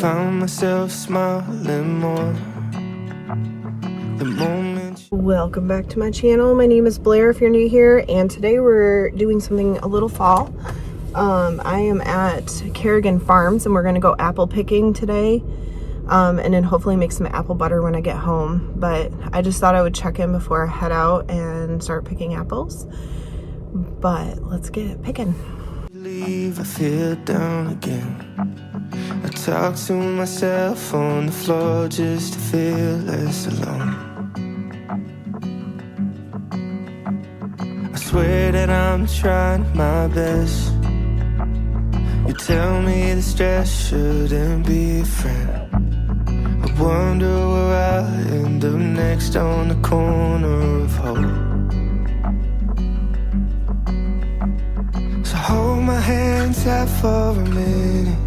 found myself smiling more the moment. Welcome back to my channel. My name is Blair if you're new here, and today we're doing something a little fall. I am at Kerrigan Farms and we're gonna go apple picking today, and then hopefully make some apple butter when I get home. But I just thought I would check in before I head out and start picking apples. But let's get picking. Leave, I feel down again. I talk to myself on the floor just to feel less alone. I swear that I'm trying my best. You tell me the stress shouldn't be a friend. I wonder where I'll end up next on the corner of hope. So hold my hand tight for a minute.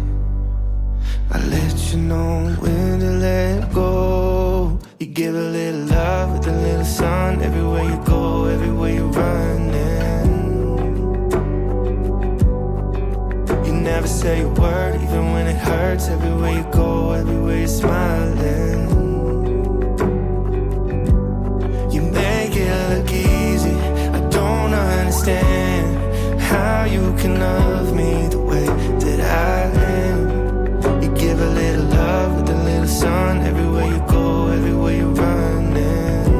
I'll let you know when to let go. You give a little love with a little sun. Everywhere you go, everywhere you're running. You never say a word, even when it hurts. Everywhere you go, everywhere you're smiling. You make it look easy. I don't understand how you can love me the way that I am. You give a little love with a little sun. Everywhere you go, everywhere you're running.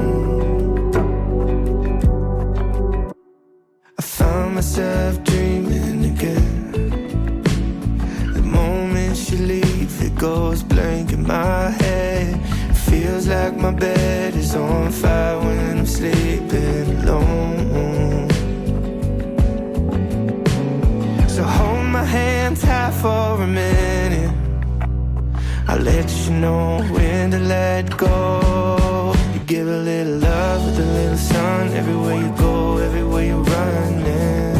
I found myself dreaming again. The moment you leave, it goes blank in my head. It feels like my bed is on fire when I'm sleeping alone. So hold my hand tight for a minute. I'll let you know when to let go. You give a little love with a little sun. Everywhere you go, everywhere you're running.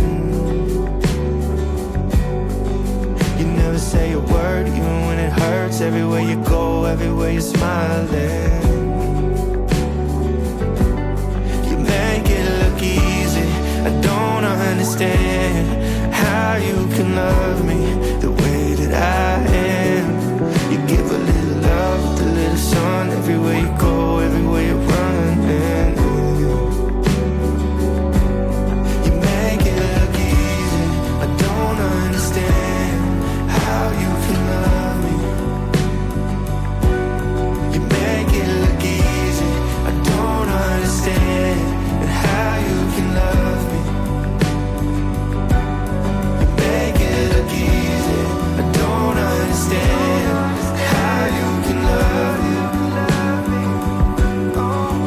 You never say a word, even when it hurts. Everywhere you go, everywhere you're smiling. You make it look easy. I don't understand how you can love me the way that I am. You give a little love with a little sun. Everywhere you go, everywhere you're running. You make it look easy. I don't understand how you can love me. You make it look easy. I don't understand how you can love me. You make it look easy. I don't understand how you can love me.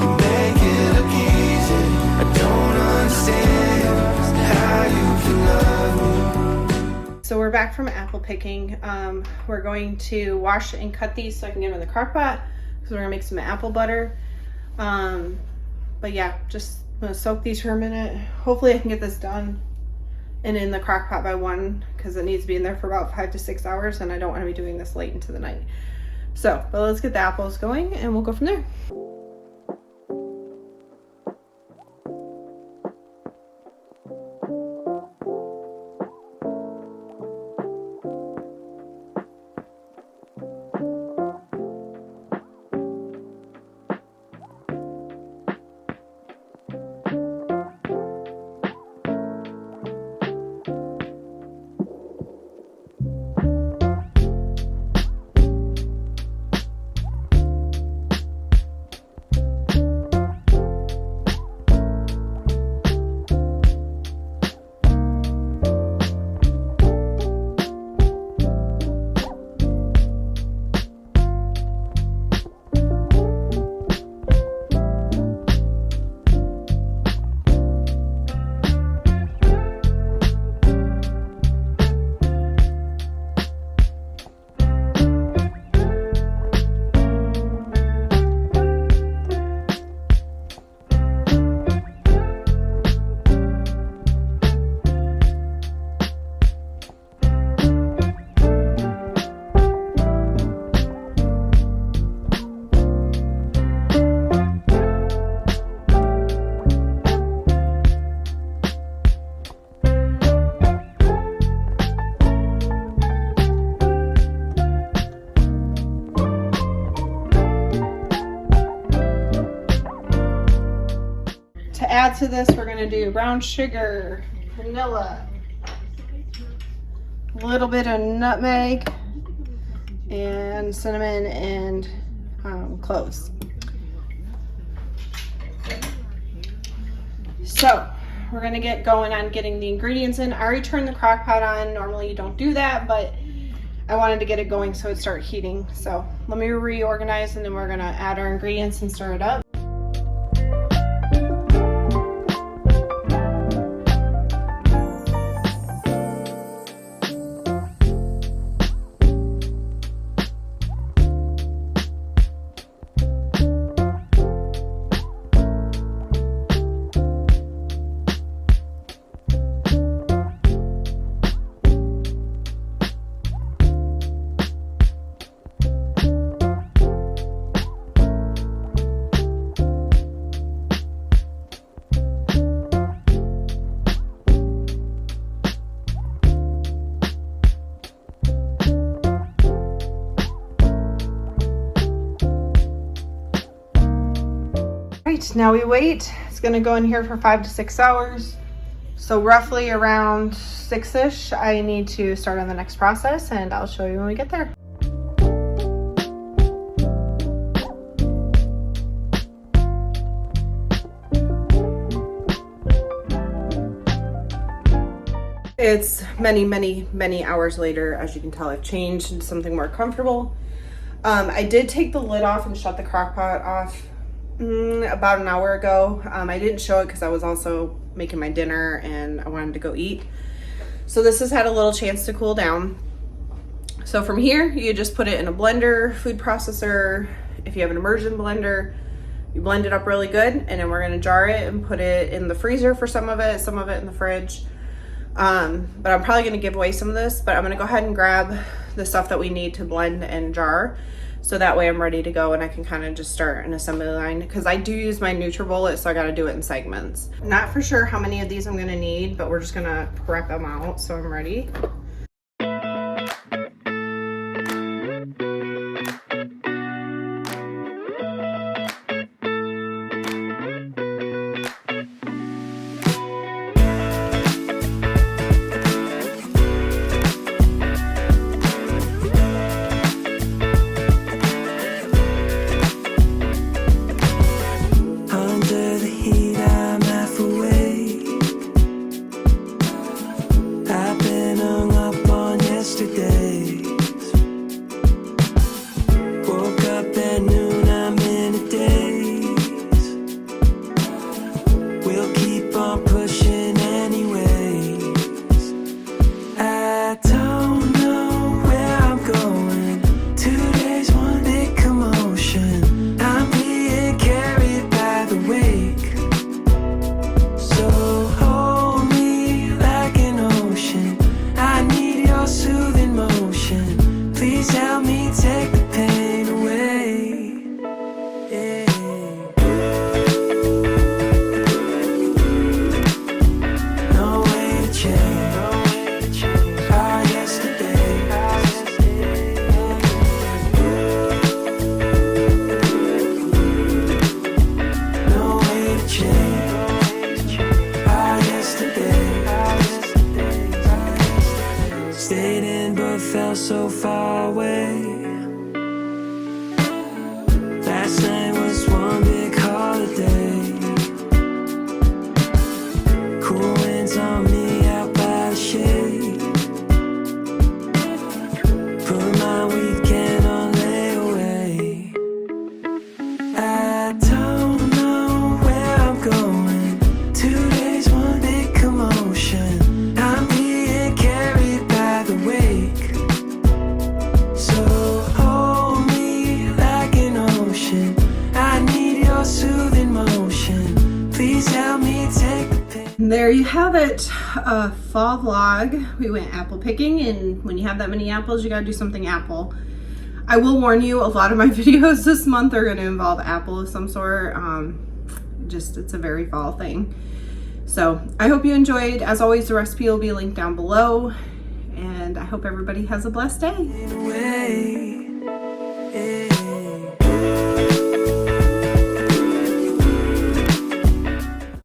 You make it look easy. I don't understand how you can love me. So we're back from apple picking. We're going to wash and cut these so I can get them in the crock pot because we're gonna make some apple butter. But yeah, just gonna soak these for a minute. Hopefully I can get this done and in the crock pot by 1 because it needs to be in there for about 5 to 6 hours and I don't want to be doing this late into the night. So, but let's get the apples going and we'll go from there. to this, we're gonna do brown sugar, vanilla, a little bit of nutmeg, and cinnamon and cloves. So we're gonna get going on getting the ingredients in. I already turned the crock pot on. Normally you don't do that, but I wanted to get it going so it start heating. So let me reorganize and then we're gonna add our ingredients and stir it up. Right, now we wait. It's gonna go in here for 5 to 6 hours. So roughly around 6-ish, I need to start on the next process and I'll show you when we get there. It's many hours later. As you can tell, I've changed into something more comfortable. I did take the lid off and shut the crock pot off about an hour ago. I didn't show it because I was also making my dinner and I wanted to go eat. So this has had a little chance to cool down. So from here, you just put it in a blender, food processor. If you have an immersion blender, you blend it up really good, and then we're gonna jar it and put it in the freezer for some of it in the fridge. But I'm probably gonna give away some of this, but I'm gonna go ahead and grab the stuff that we need to blend and jar. So that way I'm ready to go and I can kind of just start an assembly line, because I do use my NutriBullet, so I got to do it in segments. Not for sure how many of these I'm going to need, but we're just going to prep them out so I'm ready. So far away. Last night was one big holiday. Cool winds on me out by the shade. Put my weekend on layaway. I don't know where I'm going. 2 days, one big commotion. I'm being carried by the wake. There you have it, a fall vlog. We went apple picking, and when you have that many apples, you gotta do something apple. I will warn you, a lot of my videos this month are gonna involve apple of some sort. It's a very fall thing. So I hope you enjoyed. As always, the recipe will be linked down below, and I hope everybody has a blessed day.